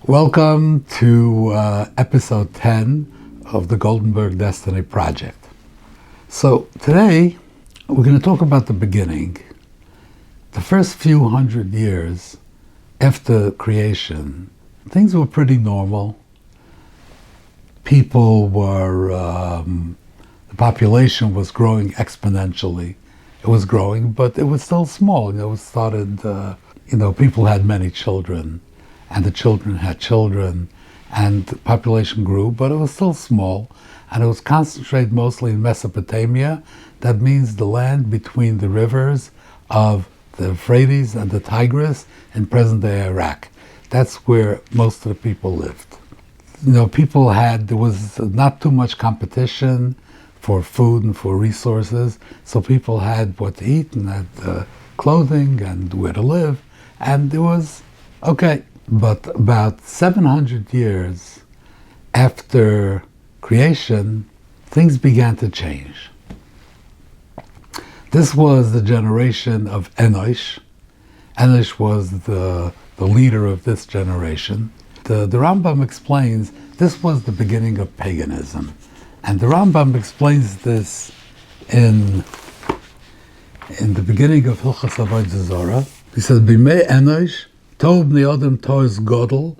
Welcome to episode 10 of the Goldenberg Destiny Project. So today we're going to talk about the beginning. The first few hundred years after creation, things were pretty normal. People were, the population was growing exponentially. It was growing, but it was still small. It started, people had many children. And the children had children, and the population grew, but it was still small, and it was concentrated mostly in Mesopotamia. That means the land between the rivers of the Euphrates and the Tigris in present-day Iraq. That's where most of the people lived. There was not too much competition for food and for resources, so people had what to eat and had clothing and where to live, and it was okay. But about 700 years after creation, things began to change. This was the generation of Enosh. Enosh was the leader of this generation. The Rambam explains this was the beginning of paganism. And the Rambam explains this in the beginning of Hilchos Avodah Zarah. He says, B'mei Enosh, Tov b'nei Adam tois godel,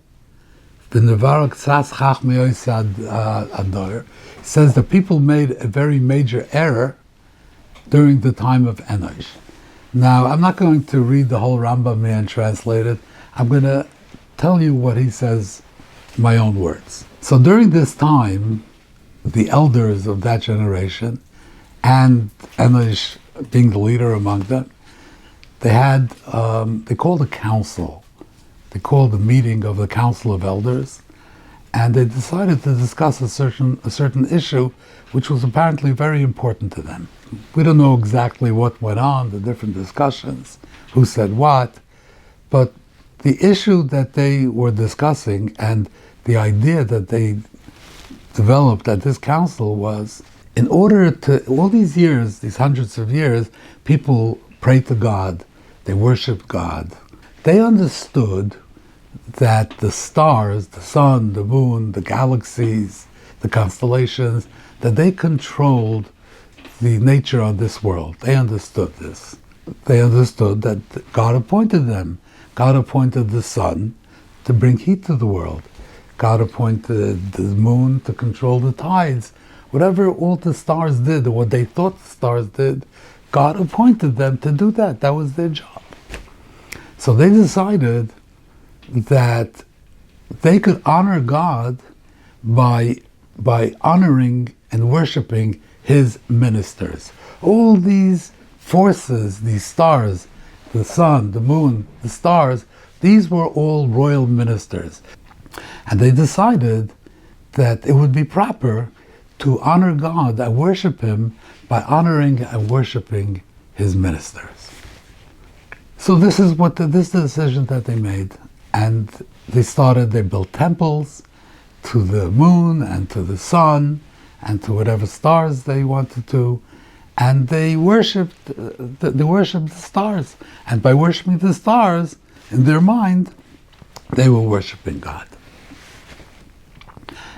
v'nevarak tzas chach me'os ador. He says the people made a very major error during the time of Enosh. Now, I'm not going to read the whole Rambam and translate it. I'm going to tell you what he says in my own words. So during this time, the elders of that generation, and Enosh being the leader among them, they called a council. They called a meeting of the Council of Elders, and they decided to discuss a certain issue, which was apparently very important to them. We don't know exactly what went on, the different discussions, who said what, but the issue that they were discussing and the idea that they developed at this council was, in order to, all these years, these hundreds of years, people prayed to God, they worshiped God. They understood that the stars, the sun, the moon, the galaxies, the constellations, that they controlled the nature of this world. They understood this. They understood that God appointed them. God appointed the sun to bring heat to the world. God appointed the moon to control the tides. Whatever all the stars did, or what they thought the stars did, God appointed them to do that. That was their job. So they decided that they could honor God by honoring and worshiping His ministers. All these forces, these stars, the sun, the moon, the stars, these were all royal ministers. And they decided that it would be proper to honor God and worship Him by honoring and worshiping His ministers. So this is the decision that they made. And they built temples to the moon and to the sun and to whatever stars they wanted to. And they worshipped the stars. And by worshiping the stars, in their mind, they were worshiping God.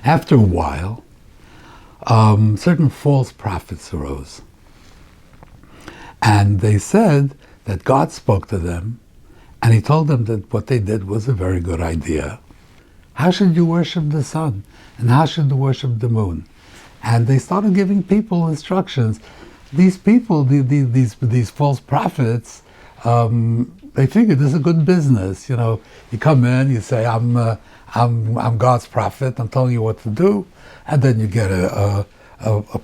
After a while, certain false prophets arose. And they said that God spoke to them, and He told them that what they did was a very good idea. How should you worship the sun? And how should you worship the moon? And they started giving people instructions. These people, these false prophets, they figured this is a good business. You come in, you say, I'm God's prophet, I'm telling you what to do, and then you get a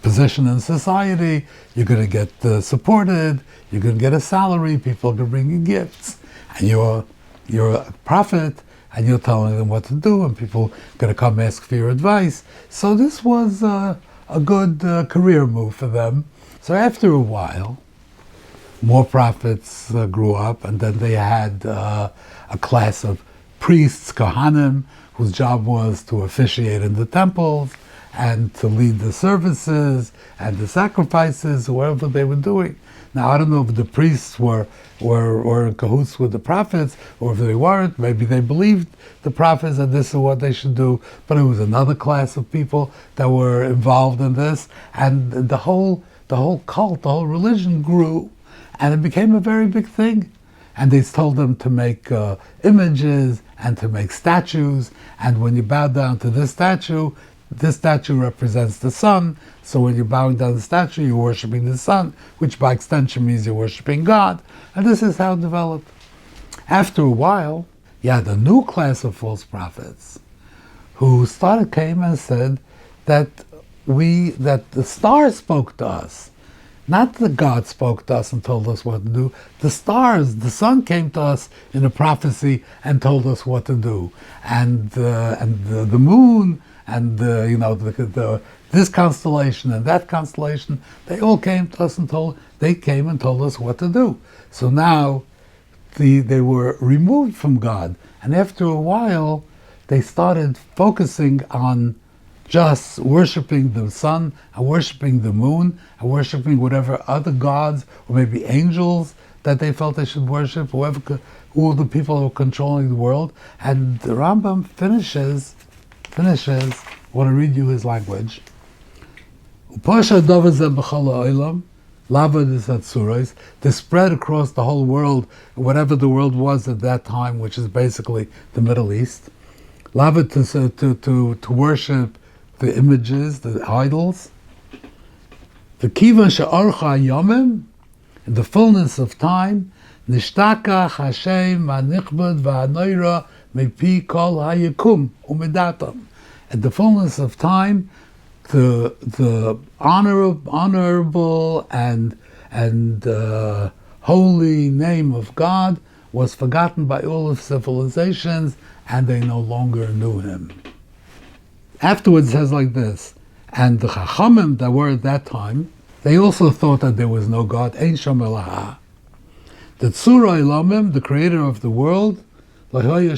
position in society, you're going to get supported, you're going to get a salary, people are going to bring you gifts, and you're a prophet, and you're telling them what to do, and people are going to come ask for your advice. So this was a good career move for them. So after a while, more prophets grew up, and then they had a class of priests, Kohanim, whose job was to officiate in the temples, and to lead the services and the sacrifices, whatever they were doing. Now, I don't know if the priests were in cahoots with the prophets, or if they weren't. Maybe they believed the prophets and this is what they should do, but it was another class of people that were involved in this, and the whole cult, the whole religion grew, and it became a very big thing. And they told them to make images and to make statues, and when you bow down to this statue represents the sun, so when you're bowing down the statue, you're worshipping the sun, which by extension means you're worshipping God. And this is how it developed. After a while, you had a new class of false prophets who came and said that the stars spoke to us. Not that God spoke to us and told us what to do. The stars, the sun came to us in a prophecy and told us what to do. And the moon and this constellation and that constellation, they all came to us and told us what to do. So now they were removed from God. And after a while, they started focusing on just worshipping the sun and worshipping the moon and worshipping whatever other gods or maybe angels that they felt they should worship, who were the people who were controlling the world. And the Rambam finishes, I want to read you his language. They spread across the whole world, whatever the world was at that time, which is basically the Middle East. Lava to worship the images, the idols. The kiva she'orcha yomim, in the fullness of time, nishtaka Hashem hanichbad v'hanoira mepi kol hayikum umedatam. At the fullness of time, the honorable and holy name of God was forgotten by all of civilizations, and they no longer knew him. Afterwards it says like this, and the Chachamim that were at that time, they also thought that there was no God, Ein Shom Elaha. The Tzura Elamim, the creator of the world, nobody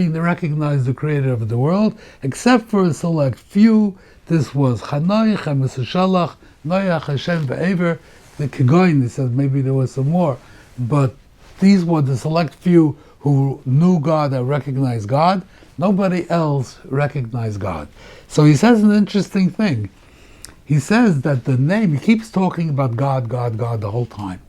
recognized the creator of the world, except for a select few. This was Chanoich, Mesushalach, Noach, Hashem, Ve'ever, the Kegoin. He says maybe there was some more, but these were the select few who knew God and recognized God. Nobody else recognized God. So he says an interesting thing. He says that the name, he keeps talking about God, God, God the whole time.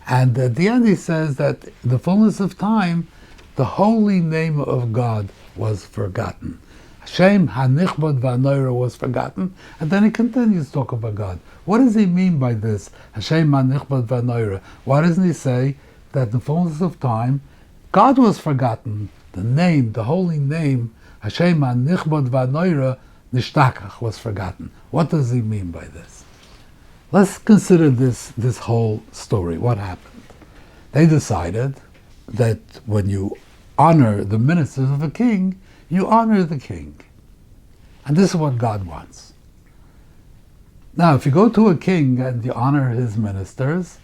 And at the end he says that in the fullness of time, the holy name of God was forgotten. Hashem hanichbad v'hanoira was forgotten. And then he continues to talk about God. What does he mean by this? Hashem hanichbad v'hanoira. Why doesn't he say that in the fullness of time, God was forgotten? The name, the holy name, Hashem hanichbad v'hanoira, nishtakach, was forgotten. What does he mean by this? Let's consider this whole story. What happened? They decided that when you honor the ministers of a king, you honor the king. And this is what God wants. Now, if you go to a king and you honor his ministers,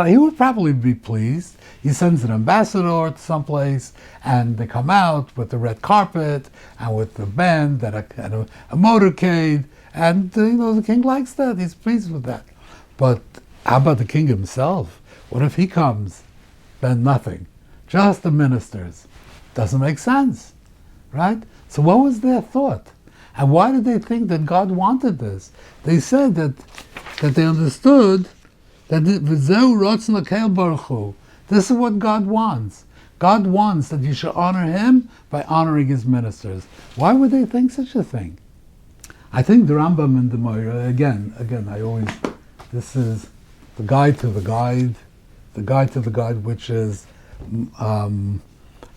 he would probably be pleased. He sends an ambassador to someplace, and they come out with the red carpet and with the band and a motorcade, and the king likes that. He's pleased with that. But how about the king himself? What if he comes? Then nothing. Just the ministers. Doesn't make sense, right? So what was their thought? And why did they think that God wanted this? They said that they understood that this is what God wants. God wants that you should honor him by honoring his ministers. Why would they think such a thing? I think the Rambam in the Moira, again, this is the guide to the guide, which is, I'm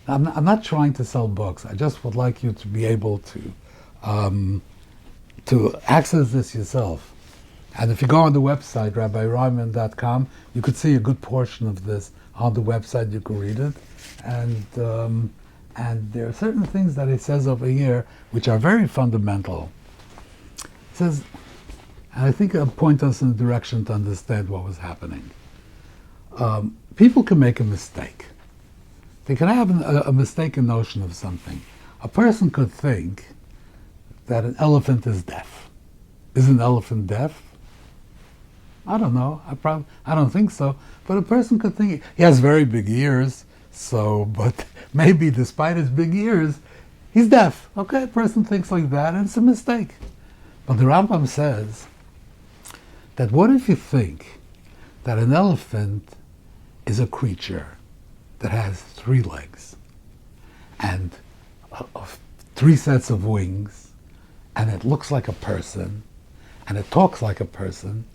not trying to sell books. I just would like you to be able to access this yourself. And if you go on the website, RabbiReinman.com, you could see a good portion of this on the website. You can read it. And there are certain things that it says over here which are very fundamental. It says, and I think it'll point us in a direction to understand what was happening. People can make a mistake. They can have a mistaken notion of something. A person could think that an elephant is deaf. Is an elephant deaf? I don't know. I don't think so. But a person could think he has very big ears. But maybe despite his big ears, he's deaf. Okay, a person thinks like that, and it's a mistake. But the Rambam says that what if you think that an elephant is a creature that has 3 legs and 3 sets of wings, and it looks like a person, and it talks like a person,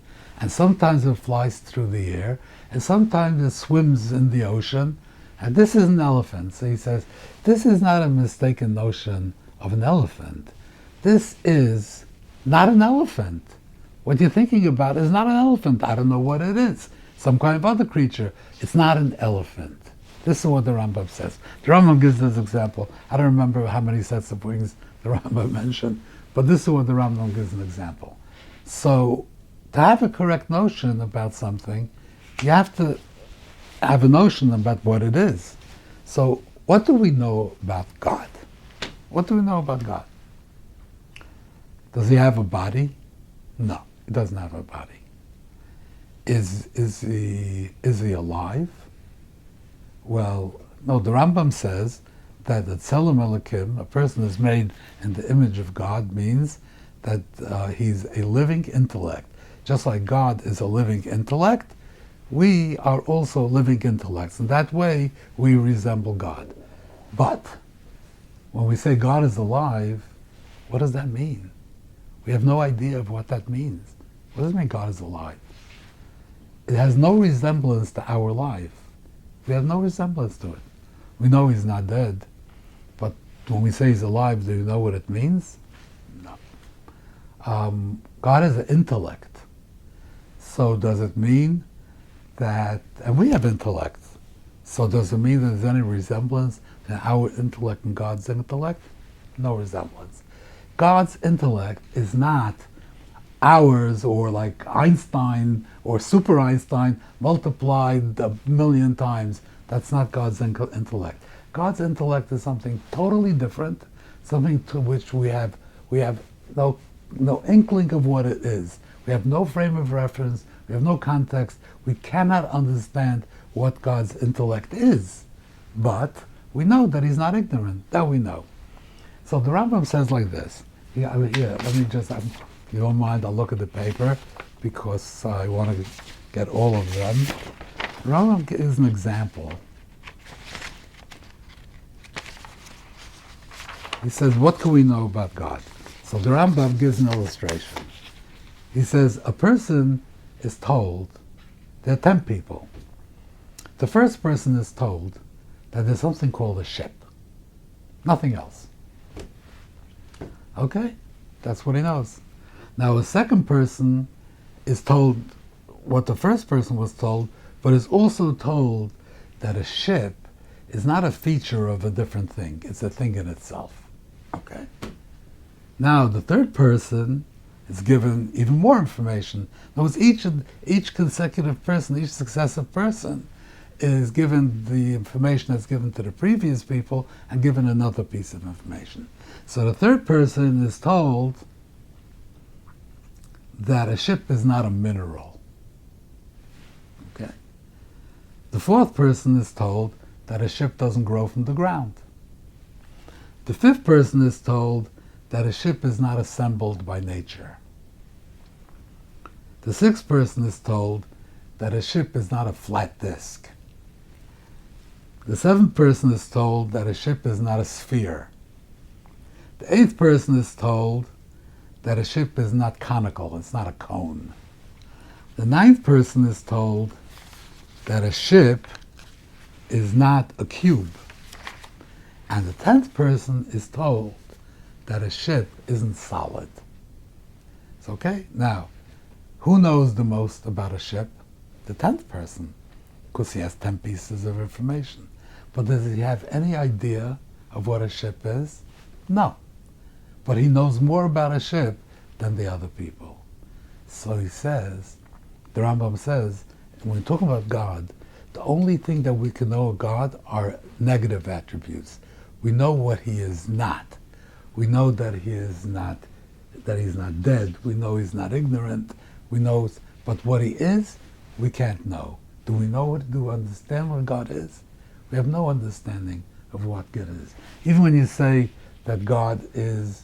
and sometimes it flies through the air, and sometimes it swims in the ocean, and this is an elephant. So he says, this is not a mistaken notion of an elephant. This is not an elephant. What you're thinking about is not an elephant. I don't know what it is. Some kind of other creature. It's not an elephant. This is what the Rambam says. The Rambam gives this example. I don't remember how many sets of wings the Rambam mentioned, but this is what the Rambam gives an example. So, to have a correct notion about something, you have to have a notion about what it is. So, what do we know about God? What do we know about God? Does he have a body? No, he doesn't have a body. Is he alive? Well, no, the Rambam says that the Tzelem Elokim, a person is made in the image of God, means that he's a living intellect. Just like God is a living intellect, we are also living intellects. In that way, we resemble God. But when we say God is alive, what does that mean? We have no idea of what that means. What does it mean God is alive? It has no resemblance to our life. We have no resemblance to it. We know he's not dead, but when we say he's alive, do you know what it means? No. God is an intellect. So does it mean that, and we have intellect, so does it mean that there's any resemblance to our intellect and God's intellect? No resemblance. God's intellect is not ours, or like Einstein or Super Einstein multiplied 1,000,000 times. That's not God's intellect. God's intellect is something totally different, something to which we have no inkling of what it is. We have no frame of reference. We have no context. We cannot understand what God's intellect is. But we know that he's not ignorant. That we know. So the Rambam says like this. Let me just, if you don't mind, I'll look at the paper because I want to get all of them. The Rambam gives an example. He says, what can we know about God? So the Rambam gives an illustration. He says, a person is told, there are 10 people. The first person is told that there's something called a ship. Nothing else. Okay? That's what he knows. Now a second person is told what the first person was told, but is also told that a ship is not a feature of a different thing. It's a thing in itself. Okay? Now the third person is given even more information. In other words, each consecutive person, each successive person is given the information that's given to the previous people and given another piece of information. So the third person is told that a ship is not a mineral. Okay? The fourth person is told that a ship doesn't grow from the ground. The fifth person is told that a ship is not assembled by nature. The sixth person is told that a ship is not a flat disk. The seventh person is told that a ship is not a sphere. The eighth person is told that a ship is not conical, it's not a cone. The ninth person is told that a ship is not a cube. And the 10th person is told that a ship isn't solid. It's okay? Now, who knows the most about a ship? The 10th person, because he has 10 pieces of information. But does he have any idea of what a ship is? No. But he knows more about a ship than the other people. So he says, the Rambam says, when we talk about God, the only thing that we can know of God are negative attributes. We know what he is not. We know that he's not dead. We know he's not ignorant. We know, but what he is, we can't know. Do we know what? Do we understand what God is? We have no understanding of what God is. Even when you say that God is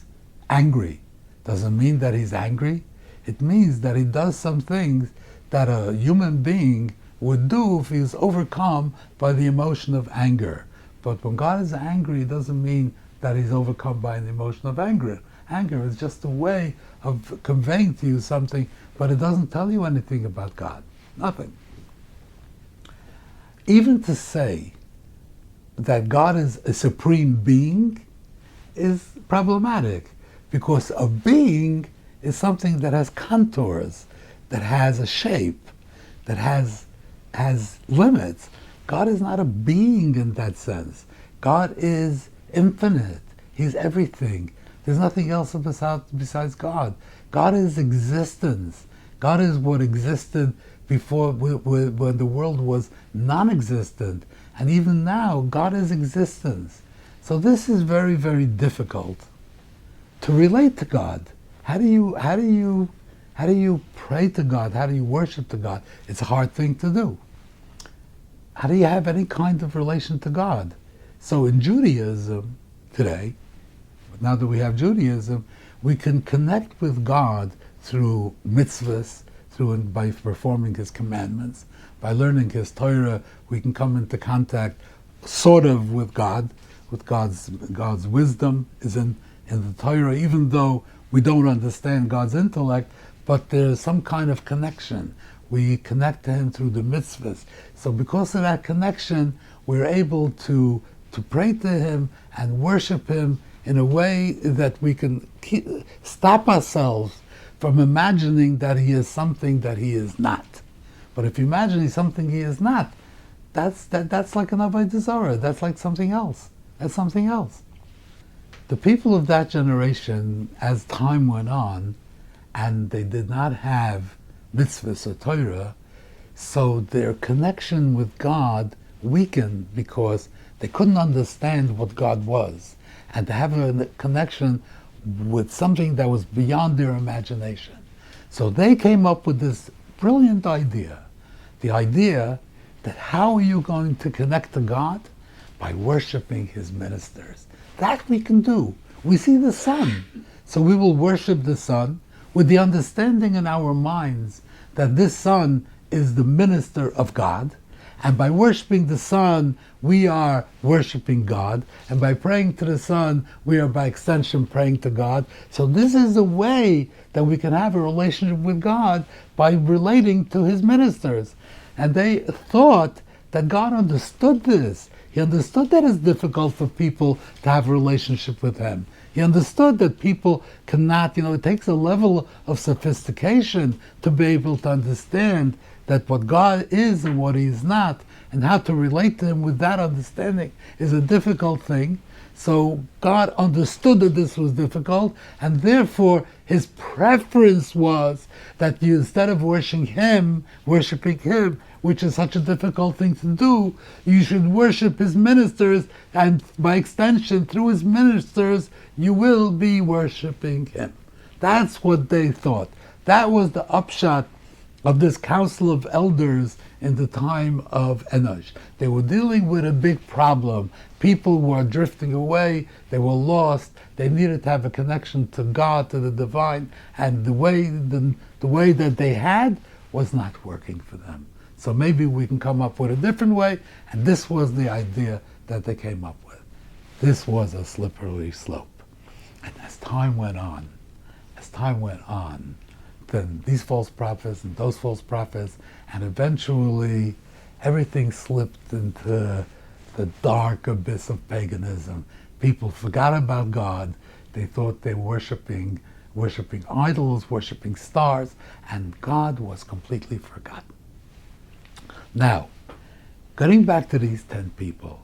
angry, doesn't mean that he's angry. It means that he does some things that a human being would do if he was overcome by the emotion of anger. But when God is angry, it doesn't mean that he's overcome by an emotion of anger. Anger is just a way of conveying to you something, but it doesn't tell you anything about God. Nothing. Even to say that God is a supreme being is problematic, because a being is something that has contours, that has a shape, that has limits. God is not a being in that sense. God is infinite. He's everything. There's nothing else besides God. God is existence. God is what existed before, when the world was non-existent. And even now, God is existence. So this is very, very difficult to relate to God. How do you pray to God? How do you worship to God? It's a hard thing to do. How do you have any kind of relation to God? So in Judaism today, now that we have Judaism, we can connect with God through mitzvahs, by performing His commandments, by learning His Torah. We can come into contact, sort of, with God, with God's wisdom is in the Torah, even though we don't understand God's intellect, but there's some kind of connection. We connect to Him through the mitzvahs. So because of that connection, we're able to pray to Him and worship Him in a way that we can stop ourselves from imagining that He is something that He is not. But if you imagine He's something He is not, that's like an avodah zarah. That's like something else. That's something else. The people of that generation, as time went on, and they did not have mitzvahs or Torah, so their connection with God weakened because they couldn't understand what God was, and to have a connection with something that was beyond their imagination. So they came up with this brilliant idea, the idea that how are you going to connect to God? By worshiping His ministers. That we can do. We see the sun, so we will worship the sun with the understanding in our minds that this sun is the minister of God, and by worshiping the sun, we are worshiping God, and by praying to the sun, we are by extension praying to God. So this is a way that we can have a relationship with God by relating to His ministers. And they thought that God understood this. He understood that it's difficult for people to have a relationship with Him. He understood that people cannot, it takes a level of sophistication to be able to understand that what God is and what He is not, and how to relate to Him with that understanding is a difficult thing. So God understood that this was difficult, and therefore His preference was that you, instead of worshiping Him, which is such a difficult thing to do, you should worship His ministers, and by extension, through His ministers, you will be worshiping Him. That's what they thought. That was the upshot of this council of elders in the time of Enosh. They were dealing with a big problem. People were drifting away, they were lost, they needed to have a connection to God, to the divine, and the way that they had was not working for them. So maybe we can come up with a different way, and this was the idea that they came up with. This was a slippery slope. And as time went on, then these false prophets and those false prophets, and eventually everything slipped into the dark abyss of paganism. People forgot about God. They thought they were worshiping idols, worshiping stars, and God was completely forgotten. Now, getting back to these 10 people,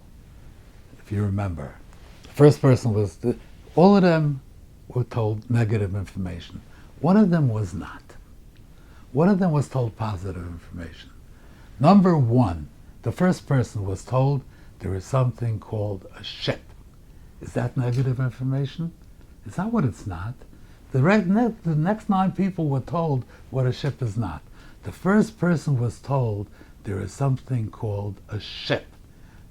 if you remember, the first person was, all of them were told negative information. One of them was not. One of them was told positive information. Number one, the first person was told there is something called a ship. Is that negative information? It's not what it's not. The next 9 people were told what a ship is not. The first person was told there is something called a ship.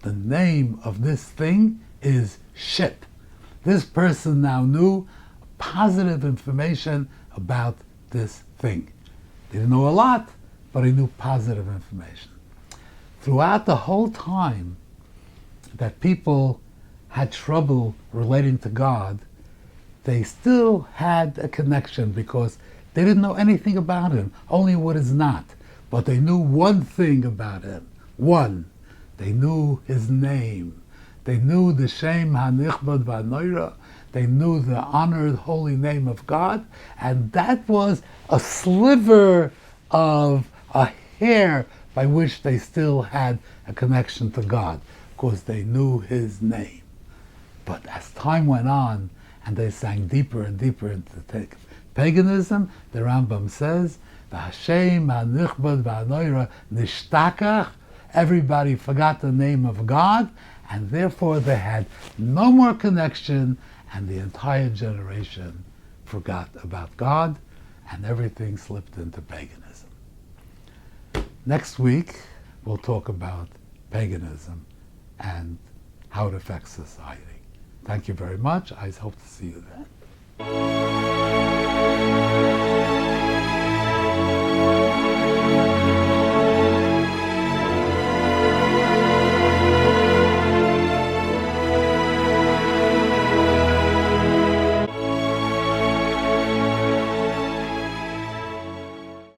The name of this thing is ship. This person now knew positive information about this thing. He didn't know a lot, but he knew positive information. Throughout the whole time that people had trouble relating to God, they still had a connection because they didn't know anything about him, only what is not. But they knew one thing about him. One. They knew his name. They knew the Shem HaNichbad VaNoira. They knew the honored holy name of God. And that was a sliver of a hair by which they still had a connection to God, because they knew his name. But as time went on, and they sank deeper and deeper into paganism, the Rambam says, the Hashem HaNichbad VaNoira Nishtakach, everybody forgot the name of God, and therefore they had no more connection, and the entire generation forgot about God, and everything slipped into paganism. Next week, we'll talk about paganism and how it affects society. Thank you very much. I hope to see you then.